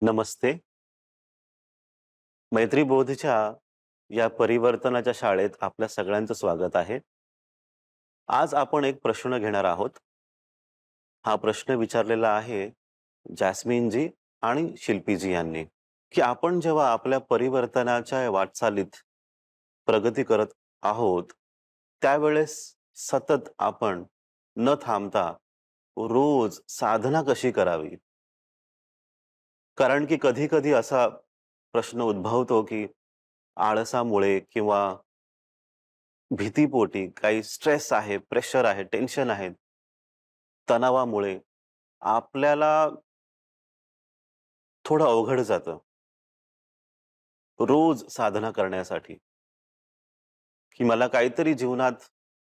नमस्ते. मैत्रीबोधच्या या परिवर्तनाच्या शाळेत आपल्या सगळ्यांचं स्वागत आहे. आज आपण एक प्रश्न घेणार आहोत. हा प्रश्न विचारलेला आहे जॅस्मिनजी आणि शिल्पीजी यांनी, की आपण जेव्हा आपल्या परिवर्तनाच्या वाटचालीत प्रगती करत आहोत, त्यावेळेस सतत आपण न थांबता रोज साधना कशी करावी? कारण की कधी-कधी असा प्रश्न उद्भवतो, की आळसामुळे किंवा भीतीपोटी काही स्ट्रेस आहे, प्रेशर आहे, टेन्शन आहे, तणावामुळे आपल्याला थोडं अवघड जातं, रोज साधना करण्यासाठी, की मला काहीतरी जीवनात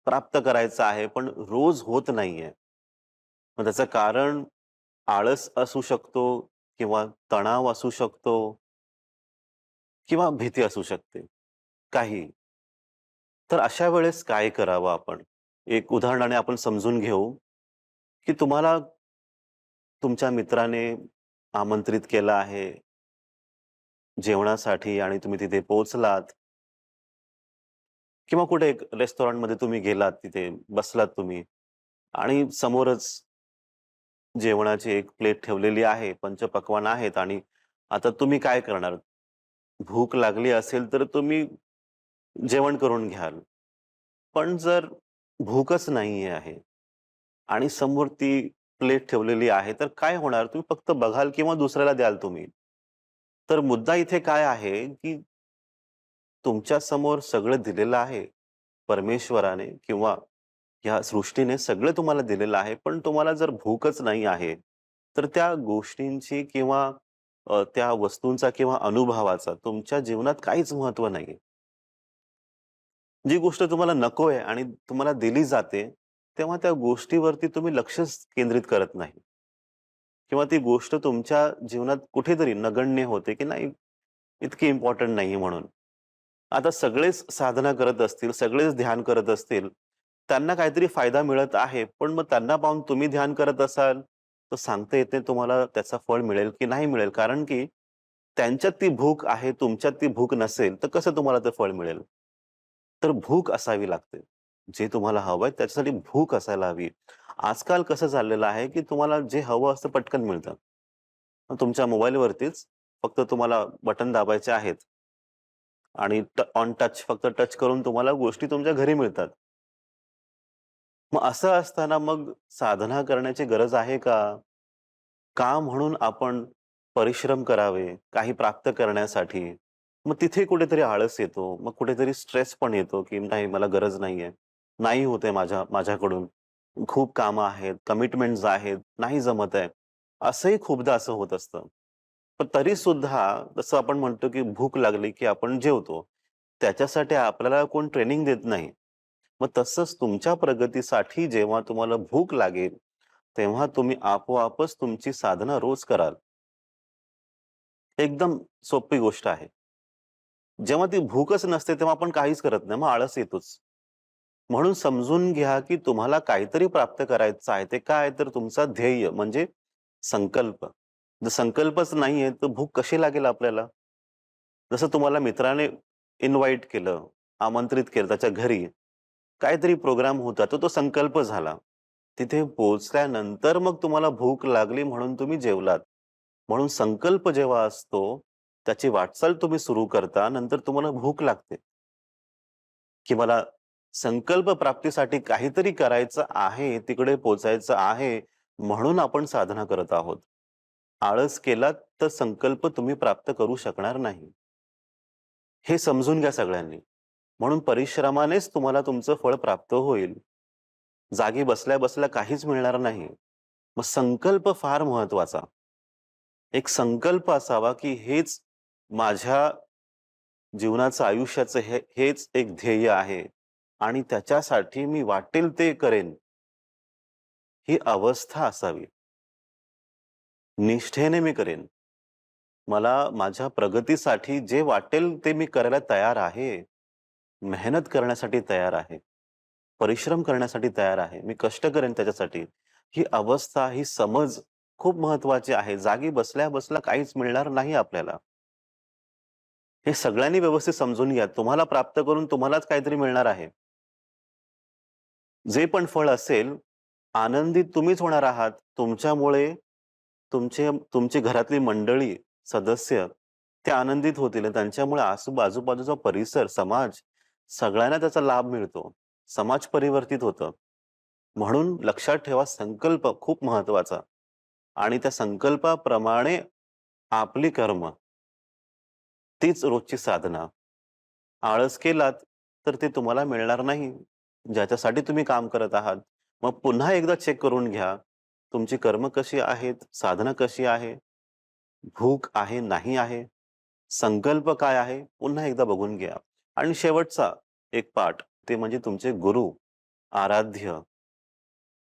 प्राप्त करायचं आहे, पण रोज होत नाहीये. मग त्याचं कारण आळस असू शकतो किंवा तणाव असू शकतो किंवा भीती असू शकते, काहीही. तर अशा वेळेस काय करावं आपण? एक उदाहरणाने आपण समजून घेऊ, की तुम्हाला तुमच्या मित्राने आमंत्रित केलं आहे जेवणासाठी आणि तुम्ही तिथे पोहोचलात किंवा कुठे एक रेस्टॉरंटमध्ये तुम्ही गेलात, तिथे बसलात तुम्ही आणि समोरच जेवणाची एक प्लेट ठेवलेली आहे, पंचपक्वान्न आहेत आणि आता तुम्ही काय करणार? भूक लागली असेल तर तुम्ही जेवण करून घ्याल. पण जर भूकच नाहीये आहे आणि समोर ती प्लेट ठेवलेली आहे, तर काय होणार? तुम्ही फक्त बघाल किंवा दुसऱ्याला द्याल तुम्ही. तर मुद्दा इथे काय आहे, की तुमच्या समोर सगळं दिलेलं आहे. परमेश्वराने किंवा ह्या सृष्टीने सगळं तुम्हाला दिलेलं आहे. पण तुम्हाला जर भूकच नाही आहे, तर त्या गोष्टींची किंवा त्या वस्तूंचा किंवा अनुभवाचा तुमच्या जीवनात काहीच महत्त्व नाहीये. जी गोष्ट तुम्हाला नको आहे आणि तुम्हाला दिली जाते, तेव्हा त्या गोष्टीवरती तुम्ही लक्षच केंद्रित करत नाही किंवा ती गोष्ट तुमच्या जीवनात कुठेतरी नगण्य होते, की नाही इतकी इम्पोर्टंट नाहीये म्हणून. आता सगळेच साधना करत असतील, सगळेच ध्यान करत असतील, त्यांना काहीतरी फायदा मिळत आहे. पण मग त्यांना पाहून तुम्ही ध्यान करत असाल, तर सांगता येत नाही तुम्हाला त्याचं फळ मिळेल की नाही मिळेल. कारण की त्यांच्यात ती भूक आहे, तुमच्यात ती भूक नसेल, तर कसं तुम्हाला ते फळ मिळेल? तर भूक असावी लागते. जे तुम्हाला हवंय त्याच्यासाठी भूक असायला हवी. आजकाल कसं झालेलं आहे, की तुम्हाला जे हवं असतं पटकन मिळतं. मग तुमच्या मोबाईलवरतीच फक्त तुम्हाला बटन दाबायचे आहेत आणि ऑन टच फक्त टच करून तुम्हाला गोष्टी तुमच्या घरी मिळतात. मग असं असताना मग साधना करण्याची गरज आहे का? का म्हणून आपण परिश्रम करावे, काही प्राप्त करण्यासाठी? मग तिथे कुठेतरी आळस येतो. मग कुठेतरी स्ट्रेस पण येतो, की नाही मला गरज नाहीये. नाही होत आहे माझ्याकडून. खूप कामं आहेत, कमिटमेंट्स आहेत, नाही जमत आहे. असंही खूपदा असं होत असतं. पण तरीसुद्धा जसं आपण म्हणतो, की भूक लागली, की आपण जेवतो. त्याच्यासाठी आपल्याला कोण ट्रेनिंग देत नाही. मग तसंच तुमच्या प्रगतीसाठी जेव्हा तुम्हाला भूक लागेल, तेव्हा तुम्ही आपोआपच तुमची साधना रोज कराल. एकदम सोपी गोष्ट आहे. जेव्हा ती भूकच नसते, तेव्हा आपण काहीच करत नाही. मग आळस येतोच. म्हणून समजून घ्या, की तुम्हाला काहीतरी प्राप्त करायचं आहे. ते काय तर तुमचा ध्येय म्हणजे संकल्प. जर संकल्पच नाहीये, तर भूक कशी लागेल आपल्याला? जसं तुम्हाला मित्राने इन्व्हाईट केलं, आमंत्रित केलं त्याच्या घरी. काहीतरी प्रोग्राम होता, तर तो संकल्प झाला. तिथे पोहोचल्यानंतर मग तुम्हाला भूक लागली म्हणून तुम्ही जेवलात. म्हणून संकल्प जेव्हा असतो, त्याची वाटचाल तुम्ही सुरू करता, नंतर तुम्हाला भूक लागते, की मला संकल्प प्राप्तीसाठी काहीतरी करायचं आहे, तिकडे पोहोचायचं आहे, म्हणून आपण साधना करत आहोत. आळस केलात तर संकल्प तुम्ही प्राप्त करू शकणार नाही. हे समजून घ्या सगळ्यांनी. म्हणून परिश्रमानेच तुम्हाला तुमचं फळ प्राप्त होईल. जागी बसल्या-बसल्या काहीच मिळणार नाही. मग संकल्प फार महत्वाचा. एक संकल्प असावा, की हेच माझ्या जीवनाचं आयुष्याचं हेच एक ध्येय आहे आणि त्याच्यासाठी मी वाटेल ते करेन, ही अवस्था असावी. निष्ठेने मी करेन. मला माझ्या प्रगतीसाठी जे वाटेल ते मी करायला तयार आहे. मेहनत करण्यासाठी तयार आहे. परिश्रम करण्यासाठी तयार आहे. मी कष्ट करेन त्याच्यासाठी. ही अवस्था, ही समज खूप महत्वाची आहे. जागी बसल्या-बसल्या काहीच मिळणार नाही आपल्याला. हे सगळ्यांनी व्यवस्थित समजून घ्या. तुम्हाला प्राप्त करून तुम्हालाच काहीतरी मिळणार आहे. जे पण फळ असेल, आनंदित तुम्हीच होणार आहात. तुमच्यामुळे तुमची घरातली मंडळी, सदस्य ते आनंदित होतील आणि त्यांच्यामुळे आजूबाजूचा परिसर, समाज सगळ्यांना त्याचा लाभ मिळतो. समाज परिवर्तित होतं. म्हणून लक्षात ठेवा संकल्प खूप महत्वाचा आणि त्या संकल्पाप्रमाणे आपली कर्म तीच रोजची साधना. आळस केलात तर ते तुम्हाला मिळणार नाही, ज्याच्यासाठी तुम्ही काम करत आहात. मग पुन्हा एकदा चेक करून घ्या, तुमची कर्म कशी आहेत, साधना कशी आहे, भूक आहे, नाही आहे, संकल्प काय आहे, पुन्हा एकदा बघून घ्या. आणि शेवटचा एक पाठ ते म्हणजे तुमचे गुरु, आराध्य,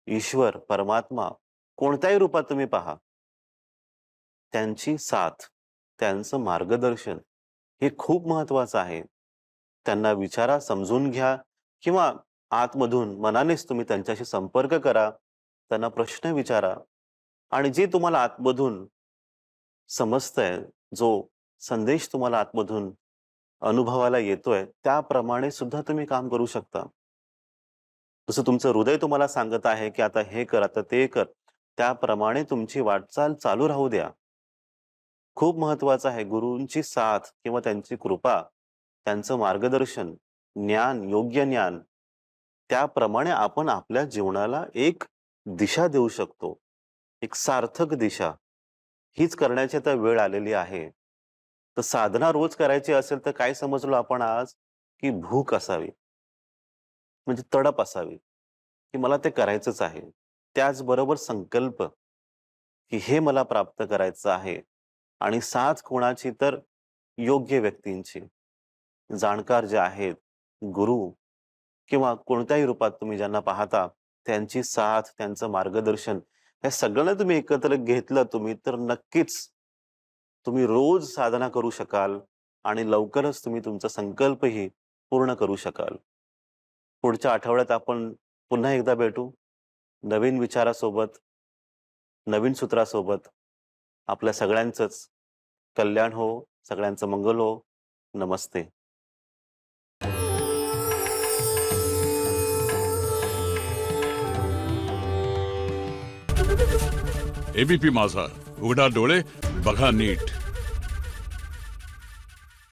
ईश्वर, परमात्मा कोणत्याही रूपात तुम्ही पहा. त्यांची साथ, त्यांचं मार्गदर्शन हे खूप महत्वाचं आहे. त्यांना विचारा, समजून घ्या किंवा आतमधून मनानेच तुम्ही त्यांच्याशी संपर्क करा. त्यांना प्रश्न विचारा आणि जे तुम्हाला आतमधून समजतंय, जो संदेश तुम्हाला आतमधून अनुभवाला येतोय, त्याप्रमाणे सुद्धा तुम्ही काम करू शकता. जसं तुमचं हृदय तुम्हाला सांगत आहे, की आता हे कर, आता ते कर, त्याप्रमाणे तुमची वाटचाल चालू राहू द्या. खूप महत्वाचं आहे गुरूंची साथ किंवा त्यांची कृपा, त्यांचं मार्गदर्शन, ज्ञान, योग्य ज्ञान, त्याप्रमाणे आपण आपल्या जीवनाला एक दिशा देऊ शकतो. एक सार्थक दिशा. हीच करण्याची आता वेळ आलेली आहे. तर साधना रोज करायची असेल तर काय समजलो आपण आज, की भूक असावी. म्हणजे तडप असावी, की मला ते करायचंच आहे. त्याचबरोबर संकल्प, की हे मला प्राप्त करायचं आहे आणि साथ कोणाची तर योग्य व्यक्तींची. जाणकार जे आहेत, गुरु किंवा कोणत्याही रूपात तुम्ही ज्यांना पाहता, त्यांची साथ, त्यांचं मार्गदर्शन या सगळ्यांना तुम्ही एकत्र घेतलं तुम्ही तर नक्कीच तुम्ही रोज साधना करू शकाल आणि लवकरच तुम्ही तुमचा संकल्पही पूर्ण करू शकाल. पुढच्या आठवड्यात आपण पुन्हा एकदा भेटू. नवीन विचारासोबत, नवीन सूत्रासोबत. आपल्या सगळ्यांचंच कल्याण हो, सगळ्यांचं मंगल हो. नमस्ते. एबीपी माझा, उघडा डोळे बघा नीट.